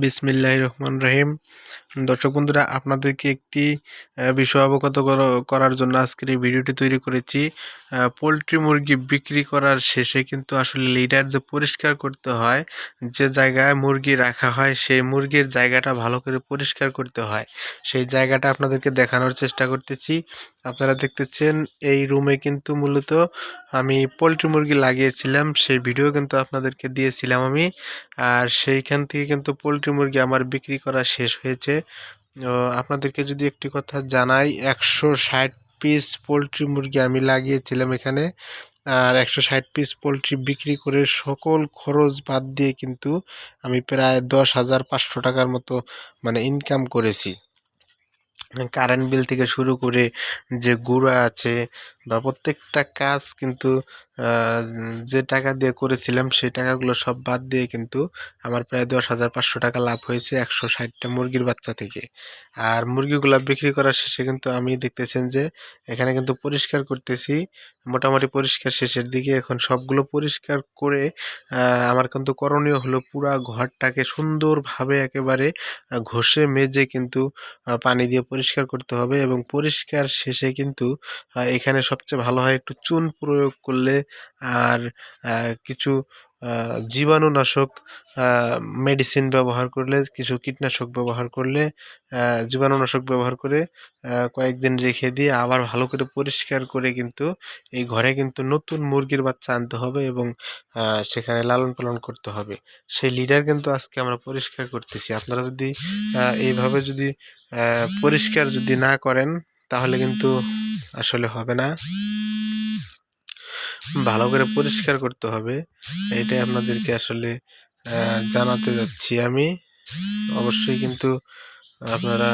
বিসমিল্লাহির রহমানির রহিম। দর্শক বন্ধুরা, আপনাদেরকে একটি বিষয় অবগত করার জন্য আজকের এই ভিডিওটি তৈরি করেছি। পোলট্রি মুরগি বিক্রি করার শেষে কিন্তু আসলে লিডার যে পরিষ্কার করতে হয়, যে জায়গায় মুরগি রাখা হয় সেই মুরগির জায়গাটা ভালো করে পরিষ্কার করতে হয়। সেই জায়গাটা আপনাদেরকে দেখানোর চেষ্টা করতেছি। আপনারা দেখতেছেন এই রুমে কিন্তু মূলত আমি পোলট্রি মুরগি লাগিয়েছিলাম, সেই ভিডিও কিন্তু আপনাদেরকে দিয়েছিলাম আমি। আর সেইখান থেকে কিন্তু পোলট্রি মুরগি আমার বিক্রি করা শেষ হয়েছে। আপনাদেরকে যদি একটি কথা জানাই, 160 পিস পোলট্রি মুরগি আমি লাগিয়েছিলাম এখানে। আর 160 পিস পোলট্রি বিক্রি করে সকল খরচ বাদ দিয়ে কিন্তু আমি প্রায় 10,500 টাকার মতো ইনকাম করেছি। কারেন্ট বিল থেকে শুরু করে যে গুঁড়া আছে বা প্রত্যেকটা কাজ কিন্তু যে টাকা দিয়ে করেছিলাম সেই টাকাগুলো সব বাদ দিয়ে কিন্তু আমার প্রায় 10,500 টাকা লাভ হয়েছে 160টা মুরগির বাচ্চা থেকে। আর মুরগিগুলা বিক্রি করার শেষে কিন্তু আমি দেখতেছেন যে এখানে কিন্তু পরিষ্কার করতেছি, মোটামুটি পরিষ্কার শেষের দিকে। এখন সবগুলো পরিষ্কার করে আমার কিন্তু করণীয় হলো পুরা ঘরটাকে সুন্দরভাবে একেবারে ঘষে মেজে কিন্তু পানি দিয়ে পরিষ্কার করতে হবে। এবং পরিষ্কার শেষে কিন্তু এখানে সবচেয়ে ভালো হয় একটু চুন প্রয়োগ করলে, আর কিছু জীবাণুনাশক মেডিসিন ব্যবহার করলে, কিছু কীটনাশক ব্যবহার করলে, জীবাণুনাশক ব্যবহার করে কয়েকদিন রেখে দিয়ে আবার ভালো করে পরিষ্কার করে কিন্তু এই ঘরে কিন্তু নতুন মুরগির বাচ্চা আনতে হবে এবং সেখানে লালন পালন করতে হবে। সেই লিডার কিন্তু আজকে আমরা পরিষ্কার করতেছি। আপনারা যদি এইভাবে যদি পরিষ্কার যদি না করেন তাহলে কিন্তু আসলে হবে না। ভালো করে পরিষ্কার করতে হবে, এটাই আপনাদেরকে আসলে জানাতে যাচ্ছি আমি। অবশ্যই কিন্তু আপনারা